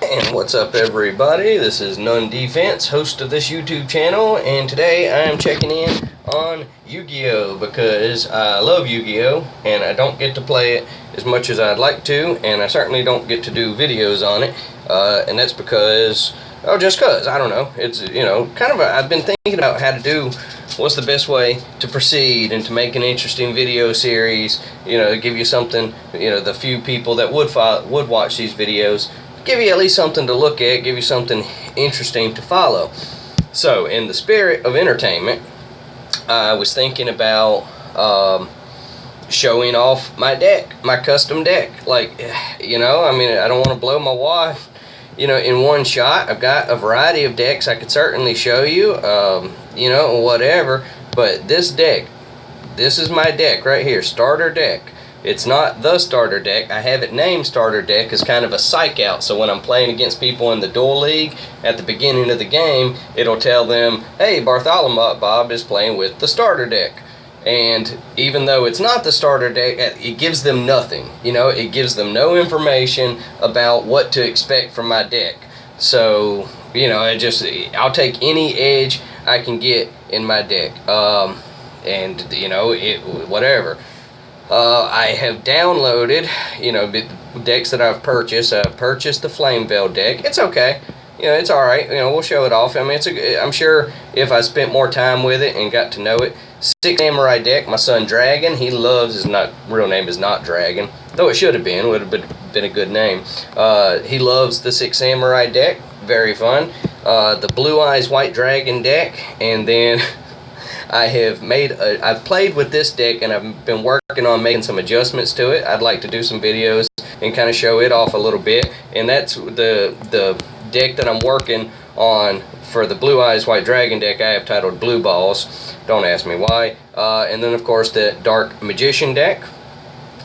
And what's up, everybody? This is None Defense, host of this YouTube channel, and today I am checking in on Yu-Gi-Oh! Because I love Yu-Gi-Oh! And I don't get to play it as much as I'd like to, and I certainly don't get to do videos on it, and that's because, just because, I don't know, it's, I've been thinking about how to do, what's the best way to proceed and to make an interesting video series, give you something, the few people that would watch these videos, give you at least something to look at, give you something interesting to follow. So, in the spirit of entertainment, I was thinking about showing off my deck, my custom deck. I don't want to blow my wad, in one shot. I've got a variety of decks I could certainly show you, whatever. But this deck, this is my deck right here, starter deck. It's not the starter deck. I have it named starter deck as kind of a psych out, so when I'm playing against people in the Duel League at the beginning of the game, it'll tell them, hey, Bartholomew Bob is playing with the starter deck. And even though it's not the starter deck, it gives them nothing. It gives them no information about what to expect from my deck. So, I'll take any edge I can get in my deck. Whatever. I have downloaded, decks that I've purchased. I've purchased the Flame Veil deck. It's okay. It's alright. We'll show it off. I mean, I'm sure if I spent more time with it and got to know it. Six Samurai deck. My son Dragon, he loves, his real name is not Dragon, though it should have been. Would have been a good name. He loves the Six Samurai deck. Very fun. The Blue Eyes White Dragon deck. And then I've played with this deck, and I've been working on making some adjustments to it. I'd like to do some videos and kind of show it off a little bit. And that's the deck that I'm working on for the Blue Eyes White Dragon deck. I have titled Blue Balls. Don't ask me why. And then, of course, the Dark Magician deck,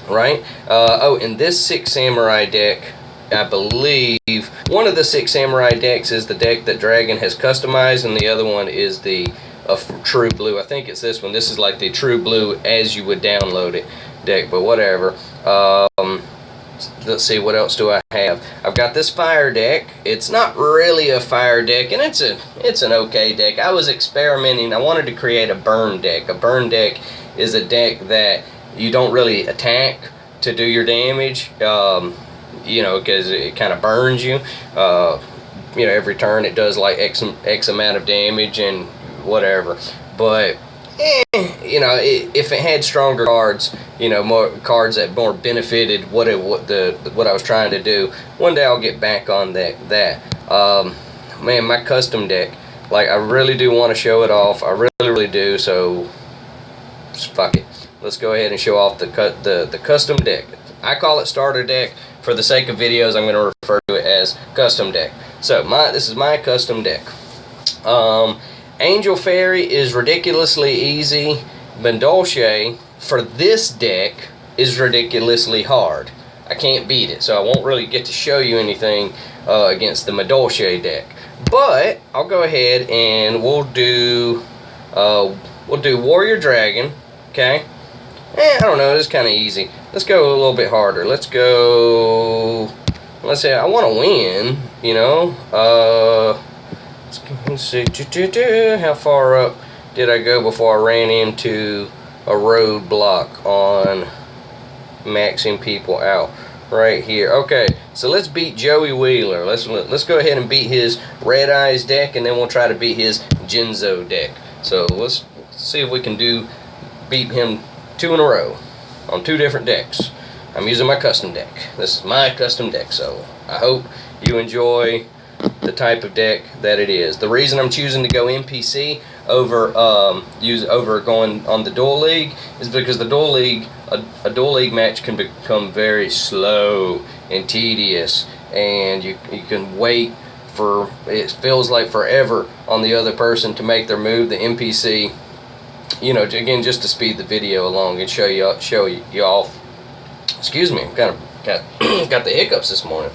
right? And this Six Samurai deck, I believe one of the Six Samurai decks is the deck that Dragon has customized, and the other one is the True Blue. I think it's this one. This is like the True Blue as you would download it deck, but whatever. Let's see, what else do I have? I've got this Fire deck. It's not really a Fire deck, and it's an okay deck. I was experimenting. I wanted to create a Burn deck. A Burn deck is a deck that you don't really attack to do your damage, because it kind of burns you. Every turn it does like X amount of damage and whatever. But if it had stronger cards, more cards that more benefited what I was trying to do, one day I'll get back on that. Man, my custom deck, I really do want to show it off. I really do. So fuck it. Let's go ahead and show off the custom deck. I call it starter deck. For the sake of videos, I'm going to refer to it as custom deck. So this is my custom deck. Angel Fairy is ridiculously easy. Bandolche, for this deck, is ridiculously hard. I can't beat it, so I won't really get to show you anything against the Bandolche deck. But I'll go ahead and we'll do Warrior Dragon. Okay. I don't know. It's kind of easy. Let's go a little bit harder. Let's say I want to win. Let's see, how far up did I go before I ran into a roadblock on maxing people out right here. Okay, so let's beat Joey Wheeler. Let's go ahead and beat his Red Eyes deck, and then we'll try to beat his Genzo deck. So let's see if we can beat him 2 in a row on 2 different decks. I'm using my custom deck. This is my custom deck, so I hope you enjoy the type of deck that it is. The reason I'm choosing to go NPC over going on the Duel League is because the Duel League, a Duel League match can become very slow and tedious, and you can wait for, it feels like forever on the other person to make their move. The NPC, again, just to speed the video along and show you off. Excuse me, I'm kind of got the hiccups this morning.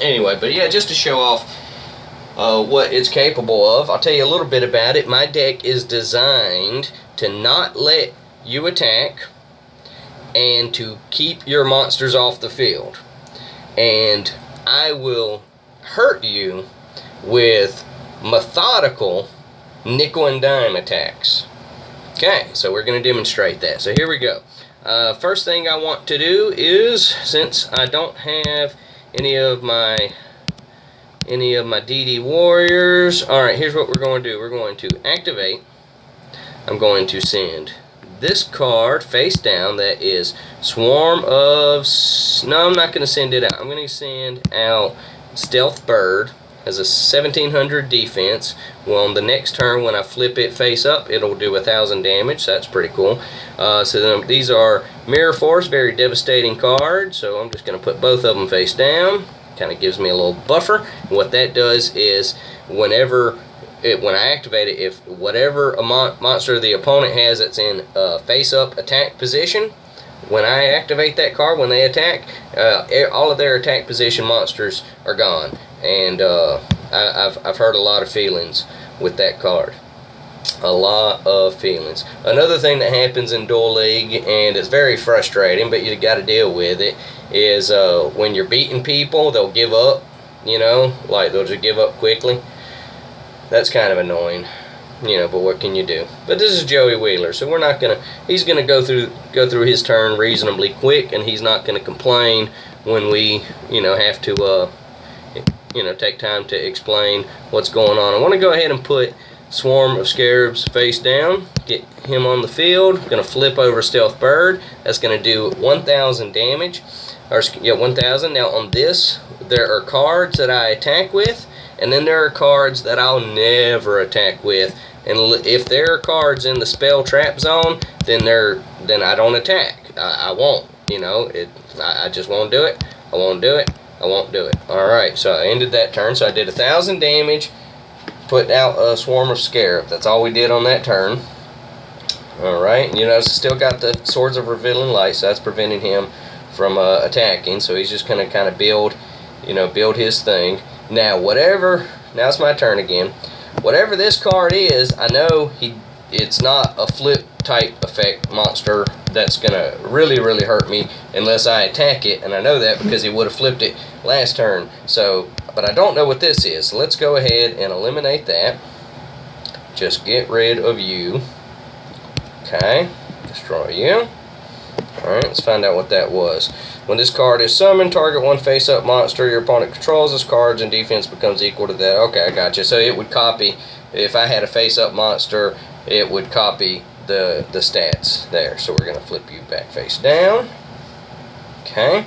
Anyway, but yeah, just to show off what it's capable of, I'll tell you a little bit about it. My deck is designed to not let you attack and to keep your monsters off the field. And I hurt you with methodical nickel and dime attacks. Okay, so we're going to demonstrate that. So here we go. First thing I want to do is, since I don't have any of my DD warriors, alright, here's what we're going to do. We're going to activate. I'm going to send this card face down. That is Swarm of... No, I'm not going to send it out. I'm going to send out Stealth Bird. Has a 1700 defense. Well, on the next turn, when I flip it face up, it'll do 1000 damage. So that's pretty cool. So then these are Mirror Force, very devastating card. So I'm just going to put both of them face down. Kind of gives me a little buffer. And what that does is, when I activate it, if whatever monster the opponent has that's in face up attack position, when I activate that card, when they attack, all of their attack position monsters are gone. And I've hurt a lot of feelings with that card. A lot of feelings. Another thing that happens in Duel League, and it's very frustrating, but you got to deal with it, is when you're beating people, they'll give up. You know, like they'll just give up quickly. That's kind of annoying. You know, but what can you do? But this is Joey Wheeler, so we're not gonna. He's gonna go through his turn reasonably quick, and he's not gonna complain when we, you know, have to, you know, take time to explain what's going on. I want to go ahead and put Swarm of Scarabs face down. Get him on the field. Gonna flip over Stealth Bird. That's gonna do 1000 damage, or yeah, 1000. Now on this, there are cards that I attack with. And then there are cards that I'll never attack with. And if there are cards in the spell trap zone, then I don't attack. I won't. You know, I just won't do it. I won't do it. I won't do it. Alright, so I ended that turn. So I did 1000 damage. Put out a Swarm of Scarab. That's all we did on that turn. Alright, you notice still got the Swords of Revealing Light, so that's preventing him from attacking. So he's just going to kind of build his thing. Now it's my turn again. Whatever this card is, I know it's not a flip type effect monster that's gonna really hurt me unless I attack it, and I know that because he would have flipped it last turn. So, but I don't know what this is. So let's go ahead and eliminate that. Just get rid of you. Okay, destroy you. Alright, let's find out what that was. When this card is summoned, target one face-up monster your opponent controls. This card's and defense becomes equal to that. Okay, I got you. So it would copy, if I had a face-up monster, it would copy the stats there. So we're going to flip you back face down. Okay,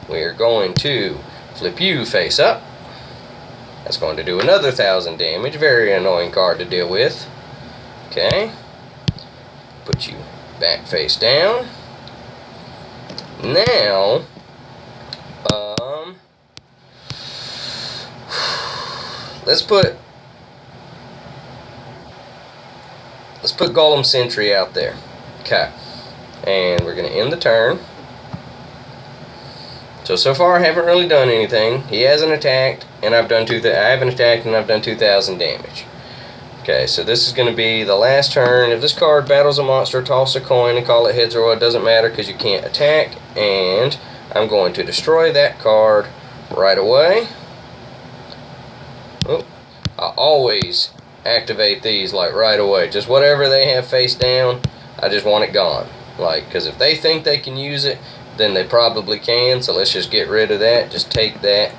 we are going to flip you face up. That's going to do another 1000 damage. Very annoying card to deal with. Okay, put you back face down. Now, let's put Golem Sentry out there. Okay, and we're gonna end the turn. So far I haven't really done anything. He hasn't attacked, and I haven't attacked, and I've done 2000 damage. Okay, so this is going to be the last turn. If this card battles a monster, toss a coin and call it heads or what, it doesn't matter because you can't attack. And I'm going to destroy that card right away. Oh, I always activate these like right away. Just whatever they have face down, I just want it gone. Like, because if they think they can use it, then they probably can. So let's just get rid of that. Just take that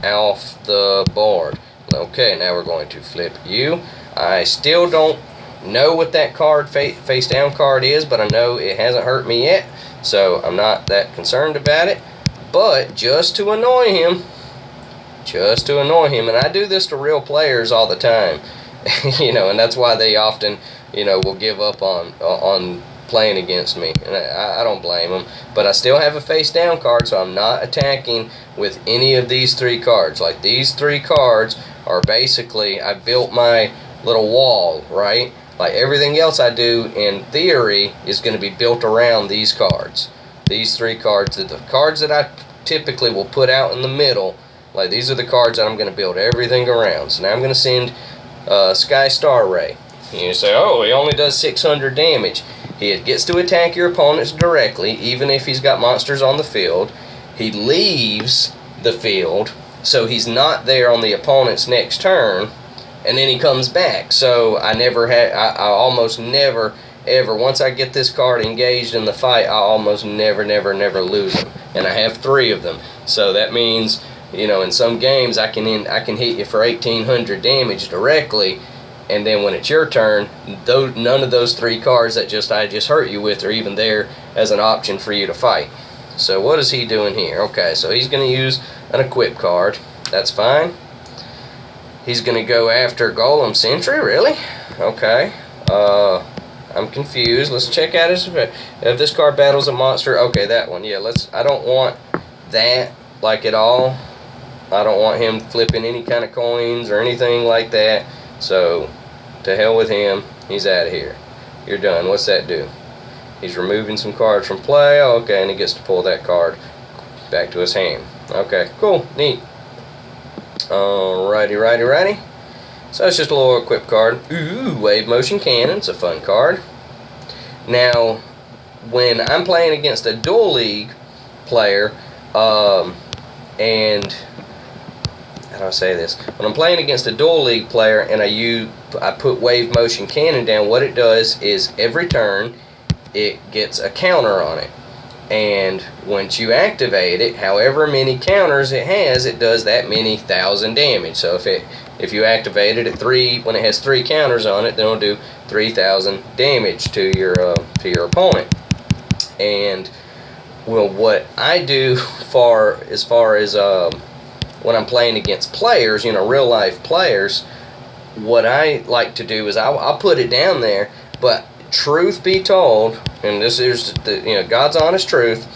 off the board. Okay, now we're going to flip you. I still don't know what that card, face down card is, but I know it hasn't hurt me yet, so I'm not that concerned about it. But just to annoy him, and I do this to real players all the time, you know, and that's why they often, you know, will give up on playing against me, and I don't blame them. But I still have a face down card, so I'm not attacking with any of these three cards. Like, these three cards are basically, I built my little wall, right? Like, everything else I do in theory is going to be built around these cards. These three cards, the cards that I typically will put out in the middle, like, these are the cards that I'm going to build everything around. So now I'm going to send Sky Star Ray. And you say, oh, he only does 600 damage. He gets to attack your opponents directly, even if he's got monsters on the field. He leaves the field, So he's not there on the opponent's next turn, and then he comes back. So I almost never, ever, once I get this card engaged in the fight, I almost never lose him. And I have 3 of them. So that means, you know, in some games I can hit you for 1,800 damage directly, and then when it's your turn, none of those 3 cards that I just hurt you with are even there as an option for you to fight. So what is he doing here? Okay, so he's going to use an equip card. That's fine. He's going to go after Golem Sentry, really? Okay. I'm confused. Let's check out if this card battles a monster. Okay, that one. Yeah, I don't want that, like, at all. I don't want him flipping any kind of coins or anything like that. So, to hell with him. He's out of here. You're done. What's that do? He's removing some cards from play. Okay, and he gets to pull that card back to his hand. Okay, cool. Neat. Righty. So it's just a little equip card. Ooh, Wave Motion Cannon. It's a fun card. Now, when I'm playing against a Duel League player, and how do I say this? When I'm playing against a Duel League player and I put Wave Motion Cannon down, what it does is every turn it gets a counter on it. And once you activate it, however many counters it has, it does that many 1,000 damage. So if you activate it at 3, when it has 3 counters on it, then it'll do 3,000 damage to your opponent. And well, what I do as far as when I'm playing against players, you know, real life players, what I like to do is I'll put it down there, but truth be told, and this is God's honest truth,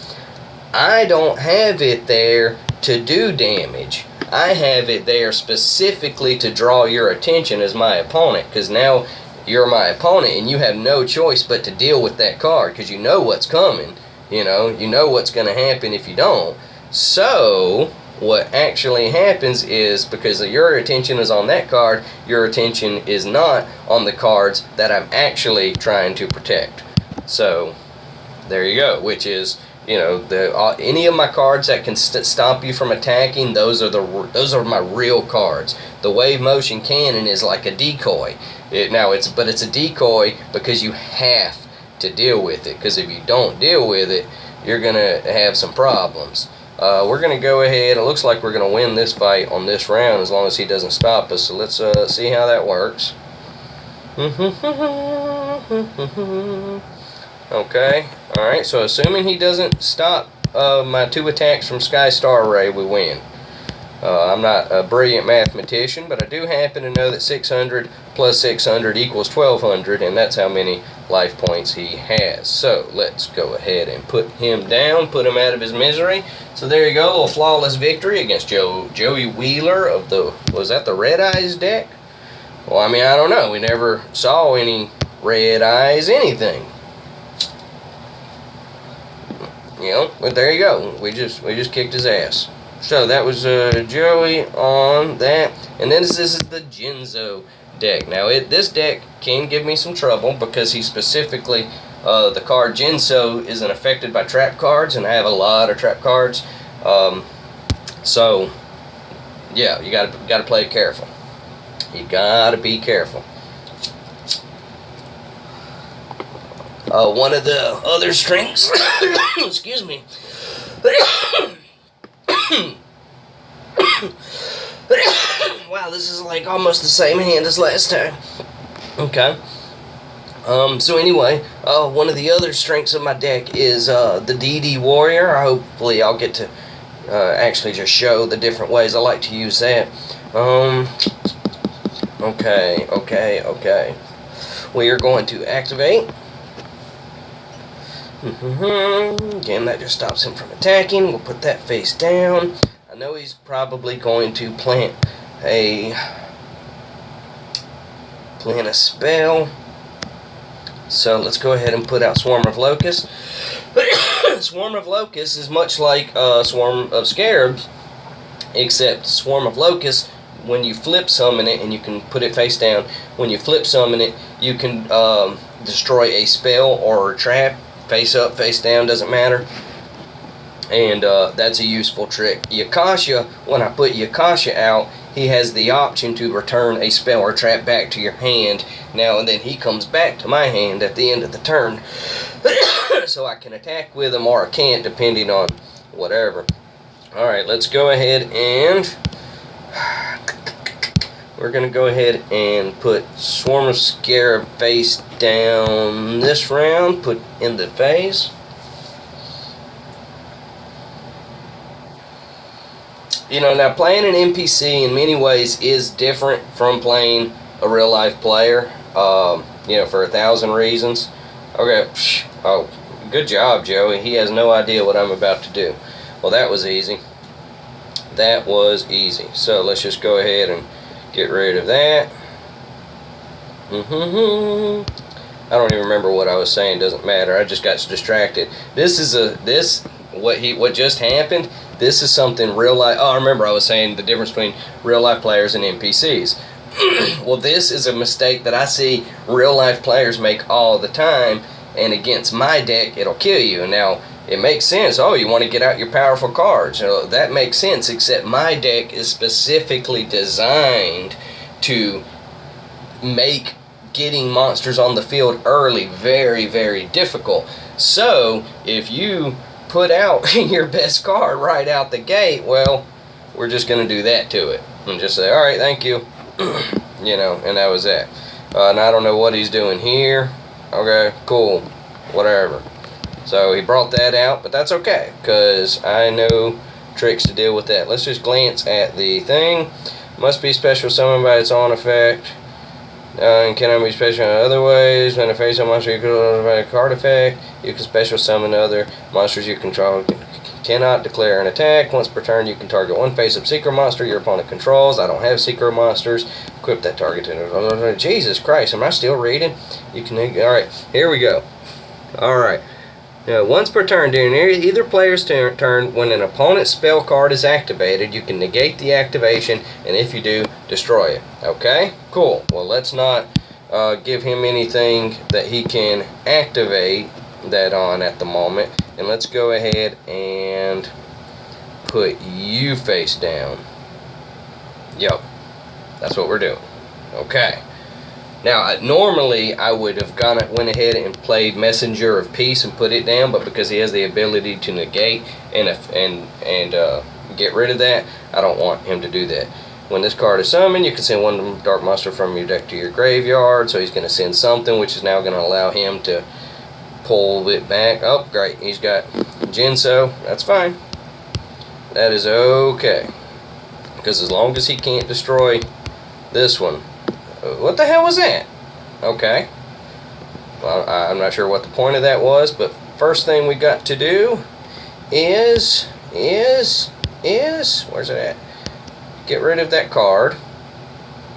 I don't have it there to do damage. I have it there specifically to draw your attention as my opponent, because now you're my opponent and you have no choice but to deal with that card, because you know what's coming. You know what's going to happen if you don't. So what actually happens is, because your attention is on that card, your attention is not on the cards that I'm actually trying to protect. So there you go, which is, you know, any of my cards that can stop you from attacking, those are my real cards. The Wave Motion Cannon is like a decoy. But it's a decoy because you have to deal with it, because if you don't deal with it, you're gonna have some problems. We're going to go ahead. It looks like we're going to win this fight on this round as long as he doesn't stop us. So let's see how that works. Okay. Alright, so assuming he doesn't stop my 2 attacks from Sky Star Ray, we win. I'm not a brilliant mathematician, but I do happen to know that 600 plus 600 equals 1200, and that's how many life points he has. So let's go ahead and put him down, put him out of his misery. So there you go, a little flawless victory against Joey Wheeler of was that the Red Eyes deck? Well, I mean, I don't know. We never saw any Red Eyes anything. You know, but there you go. We just kicked his ass. So that was Joey on that, and then this is the Jinzo deck. Now this deck can give me some trouble because he specifically, the card Jinzo isn't affected by trap cards, and I have a lot of trap cards. So yeah, you gotta play careful. You gotta be careful. One of the other strengths, excuse me. Wow, this is like almost the same hand as last time. Okay. So anyway, one of the other strengths of my deck is the DD Warrior. Hopefully I'll get to actually just show the different ways I like to use that. Okay. We are going to activate. Again, that just stops him from attacking. We'll put that face down. I know he's probably going to plant a spell. So let's go ahead and put out Swarm of Locusts. Swarm of Locusts is much like Swarm of Scarabs, except Swarm of Locusts, when you flip summon it, and you can put it face down, when you flip summon it, you can destroy a spell or a trap, face up, face down, doesn't matter. and that's a useful trick. Yakasha, when I put Yakasha out, he has the option to return a spell or trap back to your hand. Now and then he comes back to my hand at the end of the turn, so I can attack with him or I can't, depending on whatever. Alright, let's go ahead and we're going to go ahead and put Swarm of Scarab face down this round, put in the phase. You know, now playing an NPC in many ways is different from playing a real life player, you know, for 1,000 reasons. Okay, oh, good job, Joey. He has no idea what I'm about to do. Well, that was easy. That was easy. So let's just go ahead and get rid of that. I don't even remember what I was saying. Doesn't matter. I just got distracted. This is what just happened. This is something real life. Oh, I remember I was saying the difference between real life players and NPCs. Well, this is a mistake that I see real life players make all the time, and against my deck, it'll kill you. Now, it makes sense. Oh, you want to get out your powerful cards. You know, that makes sense, except my deck is specifically designed to make getting monsters on the field early very, very difficult. So, if you put out your best card right out the gate, well, we're just going to do that to it. And just say, alright, thank you. You know, and that was that. And I don't know what he's doing here. Okay, cool. Whatever. So he brought that out, but that's okay, because I know tricks to deal with that. Let's just glance at the thing. Must be special summoned by its own effect. And cannot be special in other ways. When a face-up monster you control by a card effect, you can special summon other monsters you control. Cannot declare an attack. Once per turn, you can target one face-up secret monster your opponent controls. I don't have secret monsters. Equip that target to... Jesus Christ, am I still reading? You can... Alright, here we go. Alright. Now, once per turn during either player's turn, when an opponent's spell card is activated, you can negate the activation, and if you do, destroy it. Okay? Cool. Well, let's not give him anything that he can activate that on at the moment. And let's go ahead and put you face down. Yep. That's what we're doing. Okay. Now, normally I would have went ahead and played Messenger of Peace and put it down, but because he has the ability to negate and get rid of that, I don't want him to do that. When this card is summoned, you can send one dark monster from your deck to your graveyard, so he's going to send something, which is now going to allow him to pull it back. Oh, great, he's got Jinso. That's fine. That is okay. Because as long as he can't destroy this one. What the hell was that? Okay. Well, I'm not sure what the point of that was, but first thing we got to do is where's it at? Get rid of that card.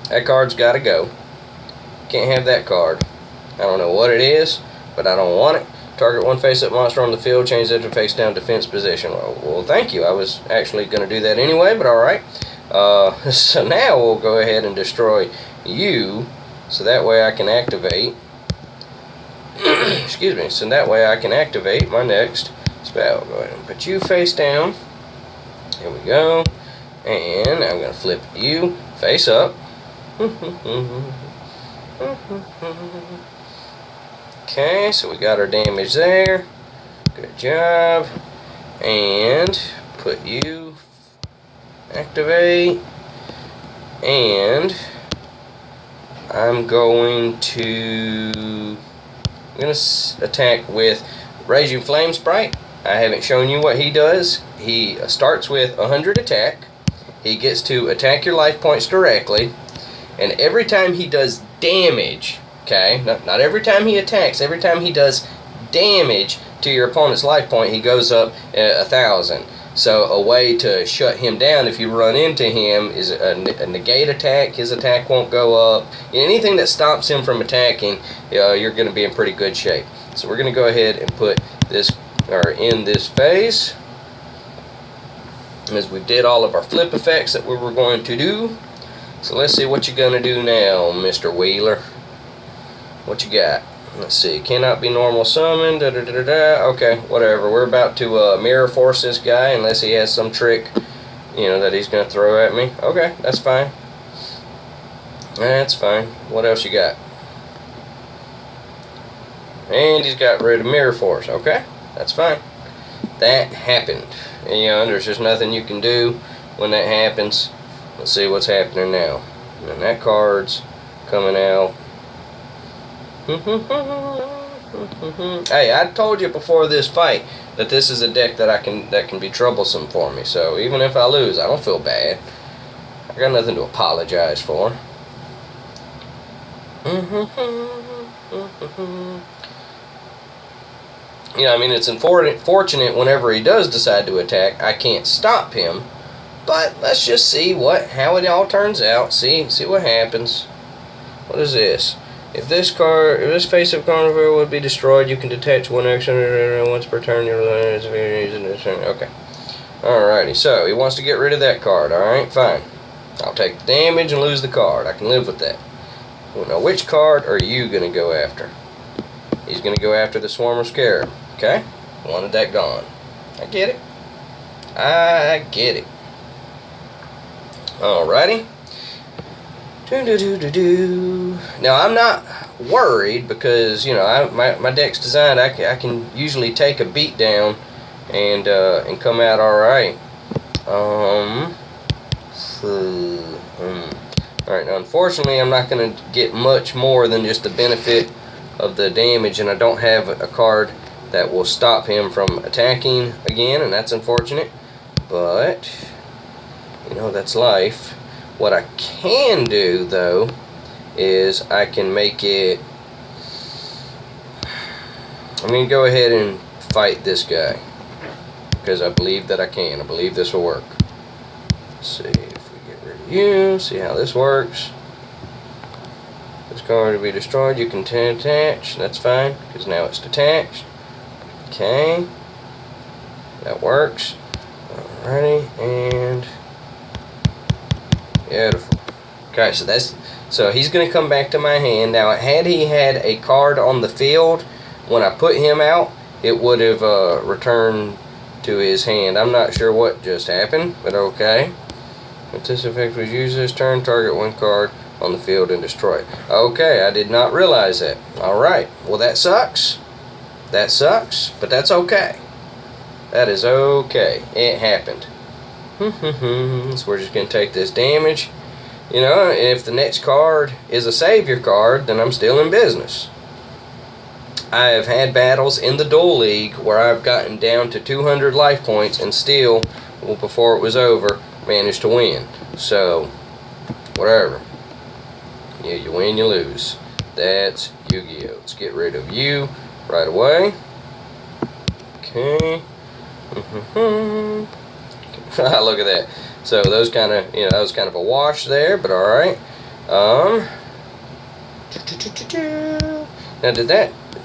That card's got to go. Can't have that card. I don't know what it is, but I don't want it. Target one face-up monster on the field, change that to face-down defense position. Well, thank you. I was actually going to do that anyway, but alright. So now we'll go ahead and destroy you, so that way I can activate excuse me, so that way I can activate my next spell. Go ahead and put you face down. Here we go. And I'm going to flip you face up. Okay, so we got our damage there. Good job. And put you, activate, and I'm going to attack with Raging Flame Sprite. I haven't shown you what he does. He starts with 100 attack. He gets to attack your life points directly, and every time he does damage, okay, not every time he attacks, every time he does damage to your opponent's life point, he goes up 1,000. So a way to shut him down if you run into him is a negate attack. His attack won't go up. Anything that stops him from attacking, you're going to be in pretty good shape. So we're going to go ahead and put this in this phase, as we did all of our flip effects that we were going to do. So let's see what you're going to do now, Mr. Wheeler. What you got? Let's see, cannot be normal summoned, da da da da da. Okay, whatever. We're about to mirror force this guy unless he has some trick, you know, that he's going to throw at me. Okay, that's fine. That's fine. What else you got? And he's got rid of mirror force. Okay, that's fine. That happened. And, you know, there's just nothing you can do when that happens. Let's see what's happening now. And that card's coming out. Hey, I told you before this fight that this is a deck that can be troublesome for me. So even if I lose, I don't feel bad. I got nothing to apologize for. You know, I mean, it's unfortunate whenever he does decide to attack. I can't stop him. But let's just see how it all turns out. See what happens. What is this? If this face of carnivore would be destroyed, you can detach one action once per turn. Okay. Alrighty. So he wants to get rid of that card. Alright, fine. I'll take the damage and lose the card. I can live with that. Well, now, which card are you going to go after? He's going to go after the Swarm of Scarab. Okay? Wanted that gone. I get it. I get it. Alrighty. Now, I'm not worried because, you know, my deck's designed, I can usually take a beat down and come out alright. Alright, now unfortunately I'm not going to get much more than just the benefit of the damage, and I don't have a card that will stop him from attacking again, and that's unfortunate. But, you know, that's life. What I can do, though, is I can make it... I'm going to go ahead and fight this guy, because I believe that I can. I believe this will work. Let's see if we get rid of you, see how this works. This card to be destroyed, you can attach. That's fine, because now it's detached. Okay. That works. Alrighty, and... beautiful. Okay, so he's going to come back to my hand. Now, had he had a card on the field, when I put him out, it would have returned to his hand. I'm not sure what just happened, but okay. If this effect was used this turn, target one card on the field and destroy it. Okay, I did not realize that. Alright, well that sucks. That sucks, but that's okay. That is okay. It happened. So we're just going to take this damage. You know, if the next card is a savior card, then I'm still in business. I have had battles in the Duel League where I've gotten down to 200 life points and still, well, before it was over, managed to win. So, whatever. Yeah, you win, you lose. That's Yu-Gi-Oh! Let's get rid of you right away. Okay. Look at that. So those kind of, you know, that was kind of a wash there, but all right. Now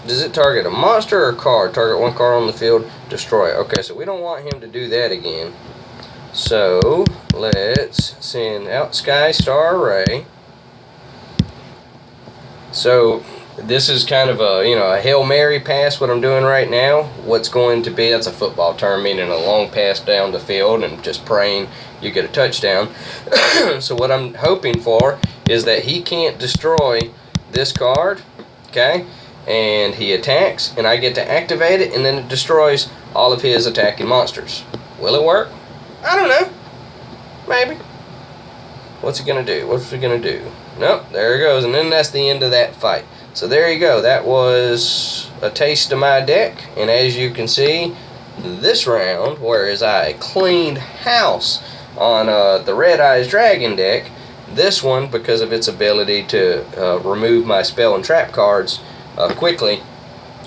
does it target a monster or a card? Target one card on the field, destroy it. Okay, so we don't want him to do that again. So let's send out Sky Star Ray. So this is kind of a, you know, a Hail Mary pass, what I'm doing right now. What's going to be, that's a football term, meaning a long pass down the field and just praying you get a touchdown. So what I'm hoping for is that he can't destroy this card, okay? And he attacks, and I get to activate it, and then it destroys all of his attacking monsters. Will it work? I don't know. Maybe. What's he going to do? What's he going to do? Nope, there it goes, and then that's the end of that fight. So there you go. That was a taste of my deck, and as you can see, this round, whereas I cleaned house on the Red Eyes Dragon deck, this one, because of its ability to remove my spell and trap cards quickly,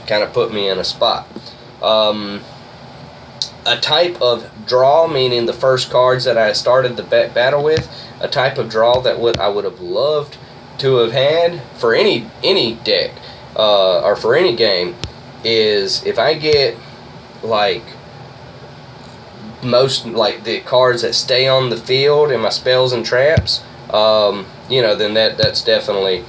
kind of put me in a spot. A type of draw, meaning the first cards that I started the battle with, a type of draw that I would have loved to have had for any deck or for any game, is if I get like the cards that stay on the field and my spells and traps, you know, then that's definitely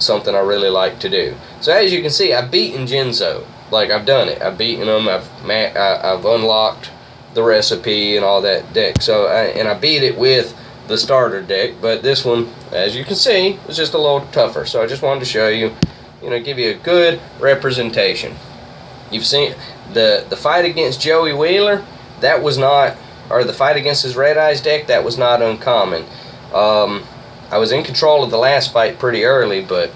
something I really like to do. So as you can see, I've beaten Genzo. Like, I've done it. I've beaten them. I've unlocked the recipe and all that deck. So I beat it with the starter deck, but this one, as you can see, is just a little tougher. So I just wanted to show you, give you a good representation. You've seen the fight against Joey Wheeler. That was not, or the fight against his Red Eyes deck, that was not uncommon. I was in control of the last fight pretty early, but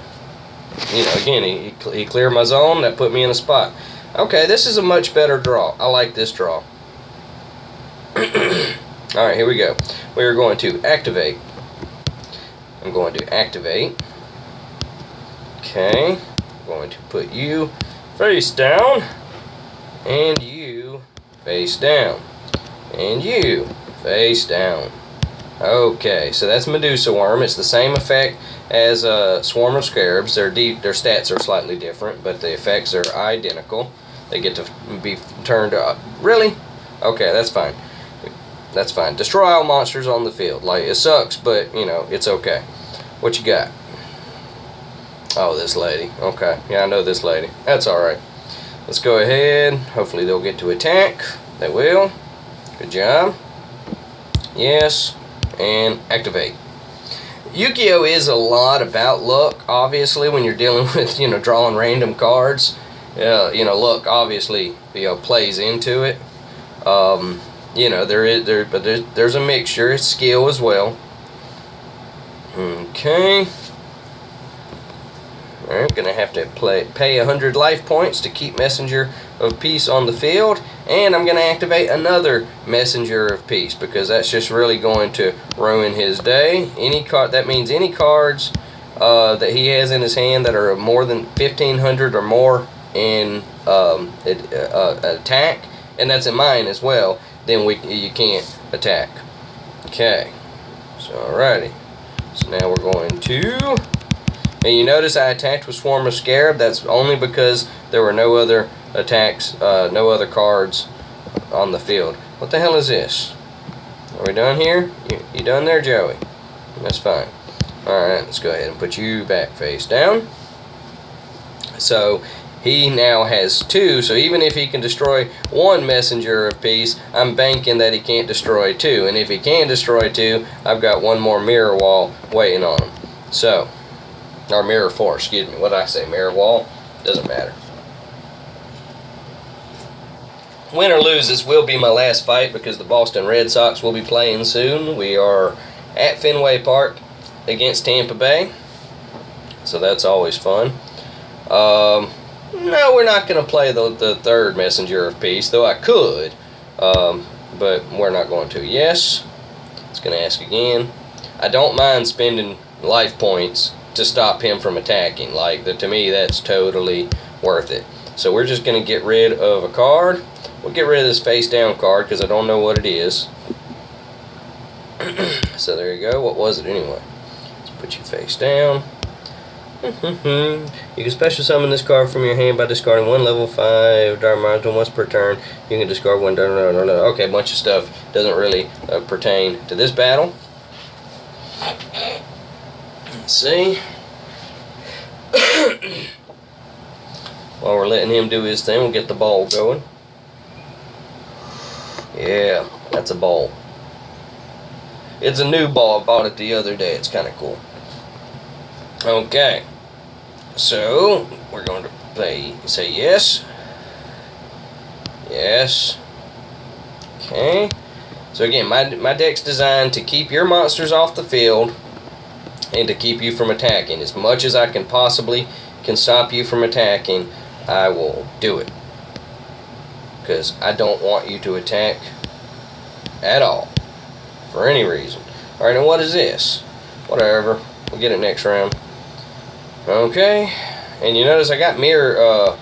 again, he cleared my zone. That put me in a spot. Okay, this is a much better draw. I like this draw. Alright, here we go. We are going to activate. I'm going to activate. Okay. I'm going to put you face down. And you face down. And you face down. Okay, so that's Medusa Worm. It's the same effect as Swarm of Scarabs. Their stats are slightly different, but the effects are identical. They get to be turned up. Really? Okay, that's fine. That's fine. Destroy all monsters on the field. Like, it sucks, but, it's okay. What you got? Oh, this lady. Okay. Yeah, I know this lady. That's alright. Let's go ahead. Hopefully they'll get to attack. They will. Good job. Yes. And activate. Yu-Gi-Oh! Is a lot about luck, obviously, when you're dealing with, drawing random cards. Luck obviously, plays into it. There's a mixture. It's skill as well. Okay. Alright, gonna have to pay 100 life points to keep Messenger of Peace on the field, and I'm gonna activate another Messenger of Peace because that's just really going to ruin his day. That means any cards that he has in his hand that are more than 1,500 or more in attack, and that's in mine as well, then you can't attack. Okay. So alrighty. So now we're going to. And you notice I attacked with Swarm of Scarab. That's only because there were no other attacks, no other cards on the field. What the hell is this? Are we done here? You done there, Joey? That's fine. Alright, let's go ahead and put you back face down. So he now has 2, so even if he can destroy 1 Messenger of Peace, I'm banking that he can't destroy 2. And if he can destroy 2, I've got 1 more Mirror Wall waiting on him. So, or Mirror Force, excuse me. What did I say? Mirror Wall? Doesn't matter. Win or lose, this will be my last fight because the Boston Red Sox will be playing soon. We are at Fenway Park against Tampa Bay, so that's always fun. No, we're not going to play the third Messenger of Peace, though I could, but we're not going to. Yes, it's going to ask again. I don't mind spending life points to stop him from attacking. To me, that's totally worth it. So we're just going to get rid of a card. We'll get rid of this face down card because I don't know what it is. So there you go. What was it anyway? Let's put you face down. You can special summon this card from your hand by discarding 1 level 5 Dark Monster once per turn. You can discard 1. Okay, a bunch of stuff doesn't really pertain to this battle. Let's see. While we're letting him do his thing, we'll get the ball going. Yeah, that's a ball. It's a new ball. I bought it the other day. It's kind of cool. Okay. So, we're going to say yes. Yes. Okay. So again, my deck's designed to keep your monsters off the field and to keep you from attacking. As much as I can stop you from attacking, I will do it. Because I don't want you to attack at all. For any reason. Alright, now what is this? Whatever. We'll get it next round. Okay. And you notice I got mirror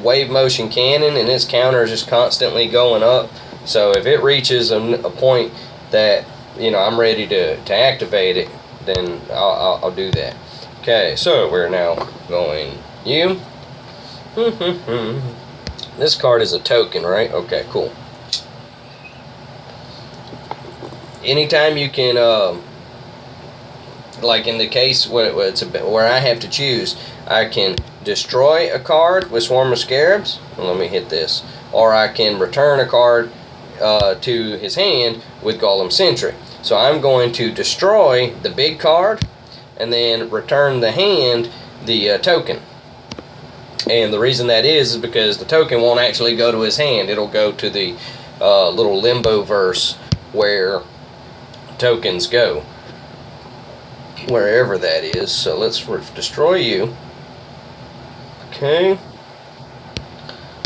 wave motion cannon, and its counter is just constantly going up. So if it reaches a point that I'm ready to activate it, then I'll do that. Okay, so we're now going you. This card is a token, right? Okay, cool. Anytime you can like in the case where I have to choose, I can destroy a card with Swarm of Scarabs. Let me hit this. Or I can return a card to his hand with Golem Sentry. So I'm going to destroy the big card and then return the hand the token. And the reason that is because the token won't actually go to his hand. It'll go to the little limbo verse where tokens go, wherever that is. So let's destroy you. Okay.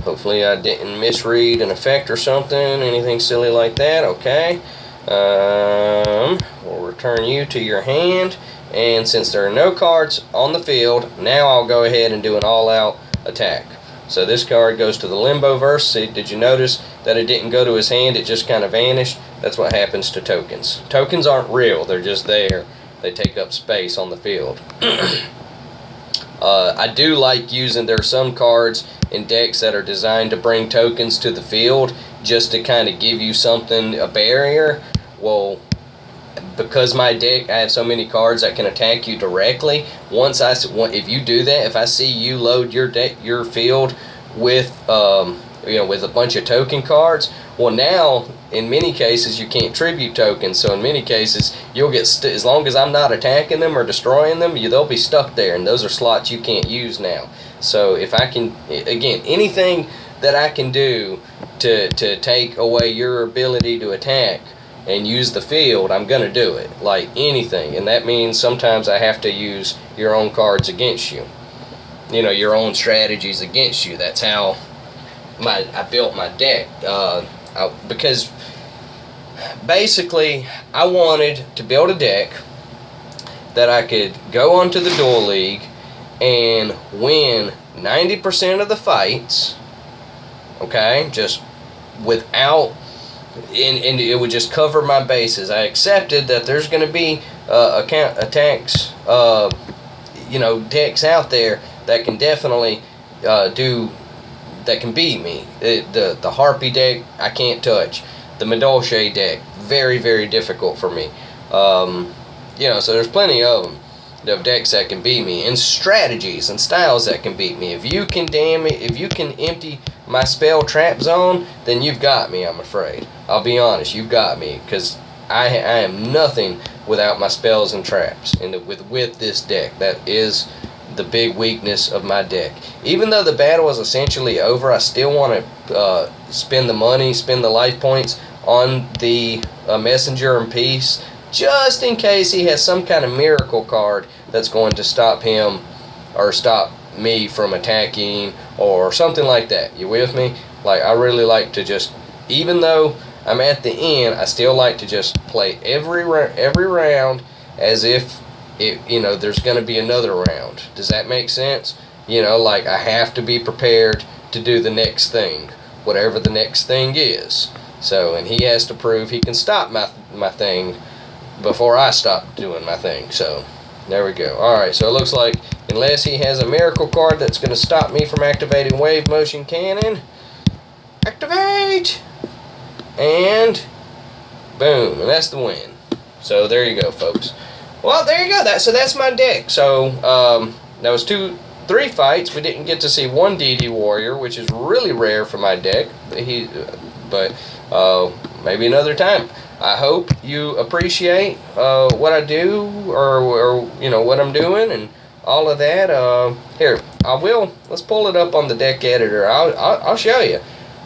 Hopefully I didn't misread an effect or something, anything silly like that. Okay. We'll return you to your hand, and since there are no cards on the field, now I'll go ahead and do an all-out attack. So this card goes to the limbo verse. See, did you notice that it didn't go to his hand? It just kind of vanished. That's what happens to tokens. Tokens aren't real. They're just there. They take up space on the field. I do like using, there are some cards in decks that are designed to bring tokens to the field just to kind of give you something, a barrier. Well, because my deck, I have so many cards that can attack you directly. If you do that, if I see you load your field with with a bunch of token cards, well, now in many cases you can't tribute tokens. So in many cases you'll get as long as I'm not attacking them or destroying them, they'll be stuck there, and those are slots you can't use now. So if I can, again, anything that I can do to take away your ability to attack and use the field, I'm gonna do it, like anything. And that means sometimes I have to use your own cards against you, your own strategies against you. That's how I built my deck, because basically I wanted to build a deck that I could go onto the Duel League and win 90% of the fights, okay, just without, and it would just cover my bases. I accepted that there's going to be attacks, decks out there that can definitely that can beat me. The Harpy deck, I can't touch. The Madolche deck, very, very difficult for me. So there's plenty of them, of decks that can beat me, and strategies and styles that can beat me. If you can empty my spell trap zone, then you've got me, I'm afraid. I'll be honest, you've got me, because I am nothing without my spells and traps. And with this deck, that is the big weakness of my deck. Even though the battle is essentially over, I still want to spend the money, spend the life points on the Messenger and Peace, just in case he has some kind of miracle card that's going to stop him or stop me from attacking or something like that. You with me? Like, I really like to just, even though I'm at the end, I still like to just play every round as if there's going to be another round. Does that make sense? Like, I have to be prepared to do the next thing, whatever the next thing is. So, and he has to prove he can stop my thing before I stop doing my thing. So there we go. Alright, so it looks like unless he has a miracle card that's going to stop me from activating Wave Motion Cannon, activate, and boom, and that's the win. So there you go, folks. Well, there you go. So that's my deck. So that was 3 fights. We didn't get to see one DD Warrior, which is really rare for my deck. But maybe another time. I hope you appreciate what I do, or what I'm doing, and all of that. Here, let's pull it up on the deck editor. I'll show you.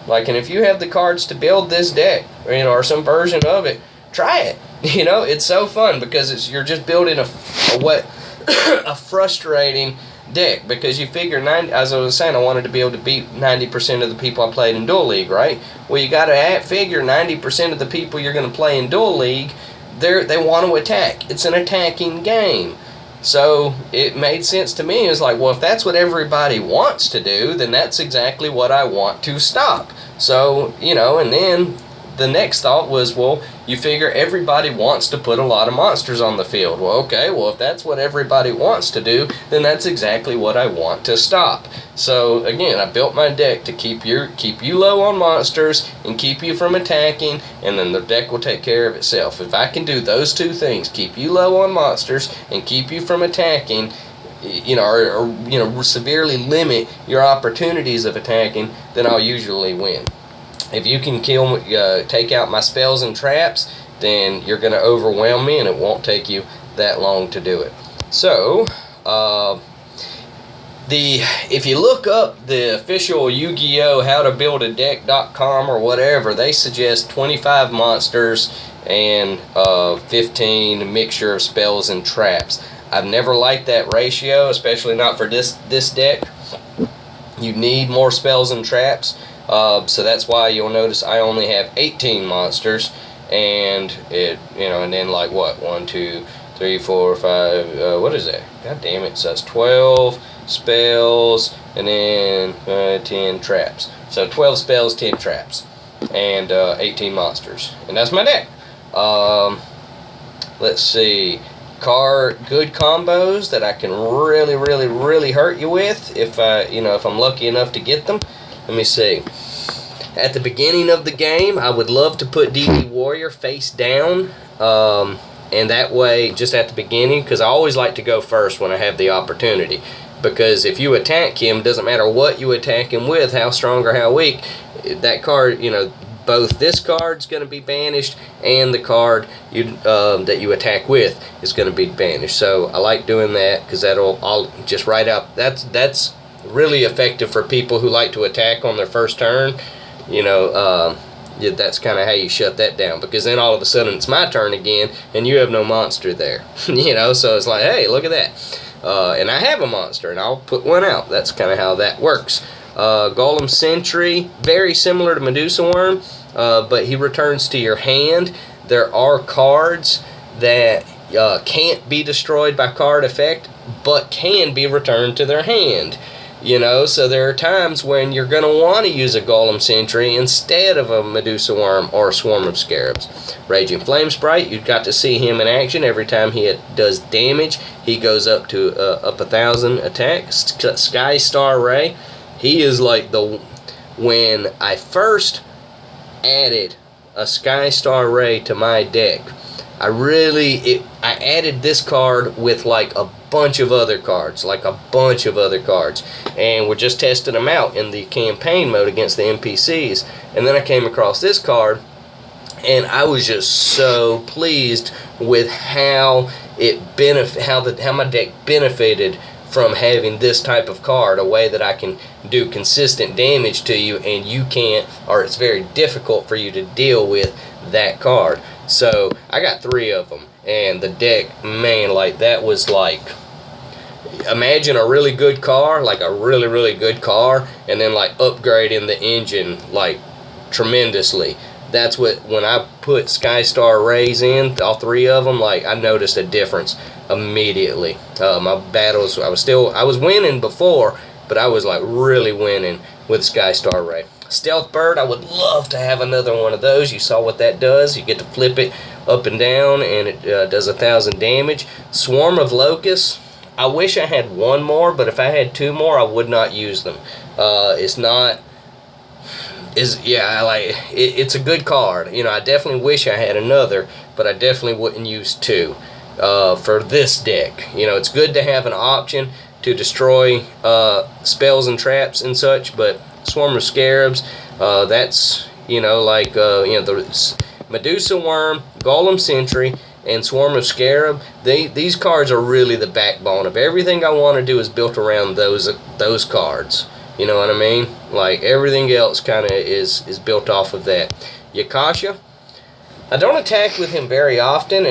Like, and if you have the cards to build this deck, or some version of it, try it. It's so fun because you're just building a frustrating deck, because you figure as I was saying, I wanted to be able to beat 90% of the people I played in Duel League, right? Well, you got to figure 90% of the people you're going to play in Duel League, they want to attack. It's an attacking game. So it made sense to me. It was like, well, if that's what everybody wants to do, then that's exactly what I want to stop. So, and then the next thought was, well, you figure everybody wants to put a lot of monsters on the field. Well, okay, well, if that's what everybody wants to do, then that's exactly what I want to stop. So again, I built my deck to keep you low on monsters and keep you from attacking, and then the deck will take care of itself. If I can do those two things, keep you low on monsters and keep you from attacking, or severely limit your opportunities of attacking, then I'll usually win. If you can take out my spells and traps, then you're going to overwhelm me, and it won't take you that long to do it. So, if you look up the official Yu-Gi-Oh! HowToBuildADeck.com or whatever, they suggest 25 monsters and 15 mixture of spells and traps. I've never liked that ratio, especially not for this deck. You need more spells and traps, so that's why you'll notice I only have 18 monsters, and and then like what, 1, 2, 3, 4, 5. What is that? God damn it! So it's 12 spells and then 10 traps. So 12 spells, 10 traps, and 18 monsters, and that's my deck. Let's see. Good combos that I can really hurt you with if I'm lucky enough to get them. Let me see. At the beginning of the game, I would love to put DD Warrior face down, and that way, just at the beginning, because I always like to go first when I have the opportunity. Because if you attack him, doesn't matter what you attack him with, how strong or how weak, that card, both this card's going to be banished and the card that you attack with is going to be banished. So I like doing that because I'll just write out. That's really effective for people who like to attack on their first turn. That's kind of how you shut that down, because then all of a sudden it's my turn again and you have no monster there. So it's like, hey, look at that. And I have a monster and I'll put one out. That's kind of how that works. Golem Sentry, very similar to Medusa Worm, but he returns to your hand. There are cards that can't be destroyed by card effect, but can be returned to their hand. So there are times when you're going to want to use a Golem Sentry instead of a Medusa Worm or a Swarm of Scarabs. Raging Flame Sprite, you've got to see him in action. Every time he does damage, he goes up to 1,000 attack. Sky Star Ray, he is like when I first added a Sky Star Ray to my deck, I added this card with like a bunch of other cards, and we're just testing them out in the campaign mode against the NPCs, and then I came across this card, and I was just so pleased with how my deck benefited from having this type of card, a way that I can do consistent damage to you and you can't, or it's very difficult for you to deal with that card. So I got 3 of them, and the deck, man, like that was like, imagine a really good car, like a really good car, and then like upgrading the engine like tremendously. That's when I put Sky Star Rays in, all 3 of them, like I noticed a difference immediately. My battles, I was winning before, but I was like really winning with Sky Star Ray. Stealth Bird, I would love to have another one of those. You saw what that does. You get to flip it up and down, and it does 1,000 damage. Swarm of Locusts, I wish I had 1 more, but if I had 2 more, I would not use them. It's a good card. I definitely wish I had another, but I definitely wouldn't use 2 for this deck. It's good to have an option to destroy spells and traps and such, but Swarm of Scarabs, that's the Medusa Worm, Golem Sentry, and Swarm of Scarab. These cards are really the backbone of everything I want to do is built around those cards. You know what I mean? Like everything else kind of is built off of that. Yakasha, I don't attack with him very often,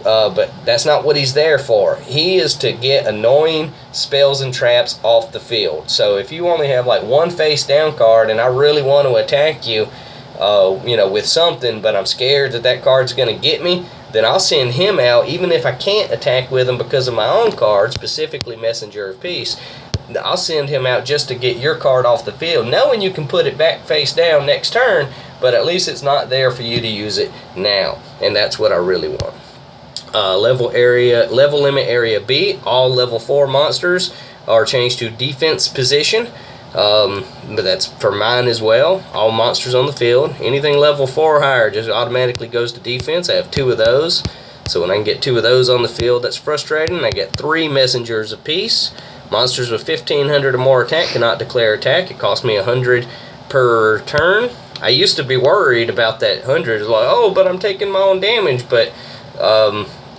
but that's not what he's there for. He is to get annoying spells and traps off the field. So if you only have like 1 face down card and I really want to attack you, with something, but I'm scared that card's going to get me, then I'll send him out, even if I can't attack with him because of my own card, specifically Messenger of Peace. I'll send him out just to get your card off the field, knowing you can put it back face down next turn, but at least it's not there for you to use it now, and that's what I really want. Level limit area B, all level 4 monsters are changed to defense position, but that's for mine as well. All monsters on the field, anything level 4 or higher just automatically goes to defense. I have 2 of those, so when I can get 2 of those on the field, that's frustrating. I get 3 messengers apiece. Monsters with 1500 or more attack cannot declare attack. It costs me 100 per turn. I used to be worried about that 100, like, oh, but I'm taking my own damage, but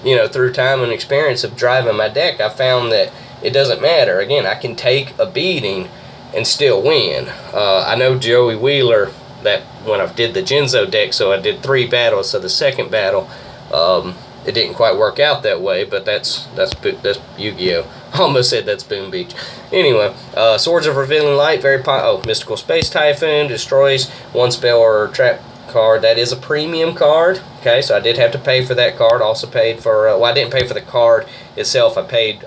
you know, through time and experience of driving my deck, I found that it doesn't matter. Again, I can take a beating and still win. I know Joey Wheeler, that when I did the Genzo deck, so I did 3 battles, so the second battle, it didn't quite work out that way, but that's Yu-Gi-Oh! I almost said that's Boom Beach. Anyway, Swords of Revealing Light, Mystical Space Typhoon, destroys 1 spell or trap card. That is a premium card. Okay, so I did have to pay for that card. Also paid for, well, I didn't pay for the card itself. I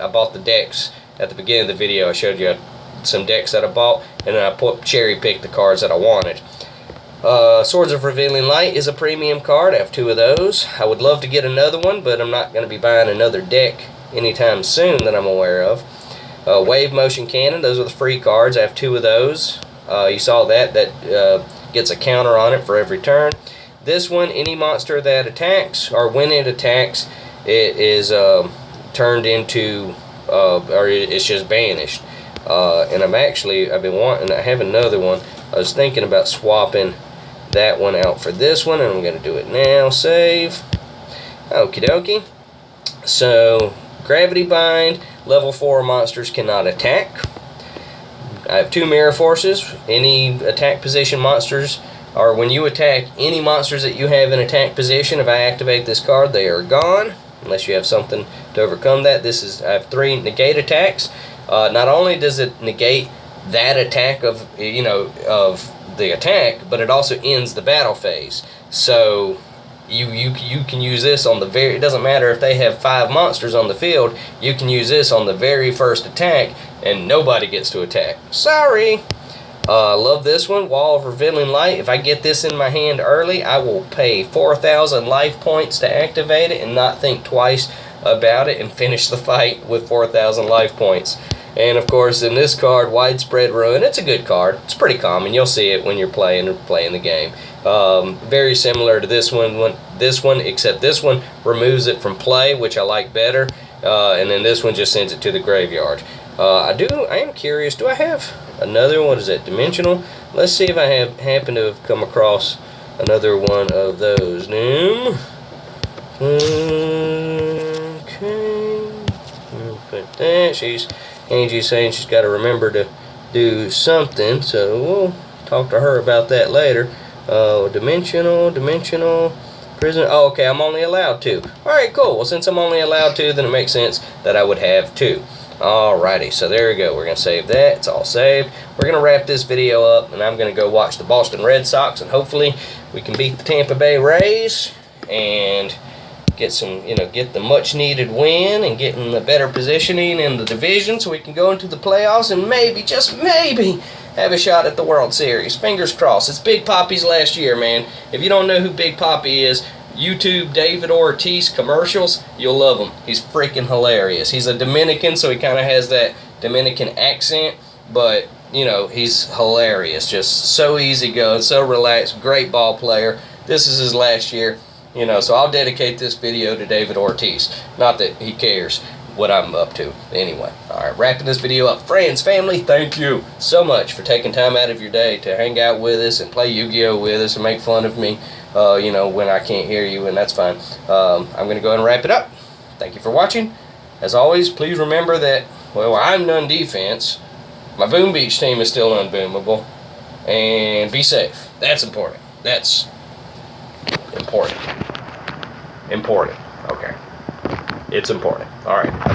bought the decks at the beginning of the video. I showed you some decks that I bought, and then I cherry picked the cards that I wanted. Swords of Revealing Light is a premium card. I have 2 of those. I would love to get another one, but I'm not going to be buying another deck anytime soon that I'm aware of. Wave Motion Cannon, those are the free cards. I have 2 of those. You saw that gets a counter on it for every turn. This one, any monster that attacks, or when it attacks, it is turned into, or it's just banished. And I've been wanting, I have another one. I was thinking about swapping that one out for this one, and I'm going to do it now. Save. Okie dokie. So, Gravity Bind, level 4 monsters cannot attack. I have 2 Mirror Forces. Any attack position monsters, or when you attack any monsters that you have in attack position, if I activate this card, they are gone, unless you have something to overcome that. I have 3 negate attacks. Not only does it negate that attack of the attack, but it also ends the battle phase. So you can use this on it doesn't matter if they have 5 monsters on the field, you can use this on the very first attack and nobody gets to attack. Sorry. Love this one, Wall of Revealing Light. If I get this in my hand early, I will pay 4,000 life points to activate it and not think twice about it and finish the fight with 4,000 life points. And of course, in this card, Widespread Ruin, it's a good card. It's pretty common. You'll see it when you're playing the game. Very similar to this one, except this one removes it from play, which I like better. And then this one just sends it to the graveyard. I am curious, do I have another one? What is that, Dimensional? Let's see if I happen to have come across another one of those. Okay. Put that. Angie's saying she's got to remember to do something, so we'll talk to her about that later. Dimensional, prison. Oh, okay, I'm only allowed 2. Alright, cool. Well, since I'm only allowed 2, then it makes sense that I would have 2. Alrighty, so there we go. We're going to save that. It's all saved. We're going to wrap this video up, and I'm going to go watch the Boston Red Sox, and hopefully we can beat the Tampa Bay Rays and get the much needed win and get in the better positioning in the division so we can go into the playoffs and maybe, just maybe, have a shot at the World Series. Fingers crossed. It's Big Papi's last year, man. If you don't know who Big Papi is, YouTube David Ortiz commercials, you'll love him. He's freaking hilarious. He's a Dominican, so he kind of has that Dominican accent, but he's hilarious. Just so easygoing, so relaxed, great ball player. This is his last year. So I'll dedicate this video to David Ortiz. Not that he cares what I'm up to. Anyway, alright, wrapping this video up. Friends, family, thank you so much for taking time out of your day to hang out with us and play Yu-Gi-Oh! With us and make fun of me, when I can't hear you, and that's fine. I'm going to go ahead and wrap it up. Thank you for watching. As always, please remember that, well, I'm non-defense. My Boom Beach team is still unboomable. And be safe. That's important. That's important. Okay. It's important. All right.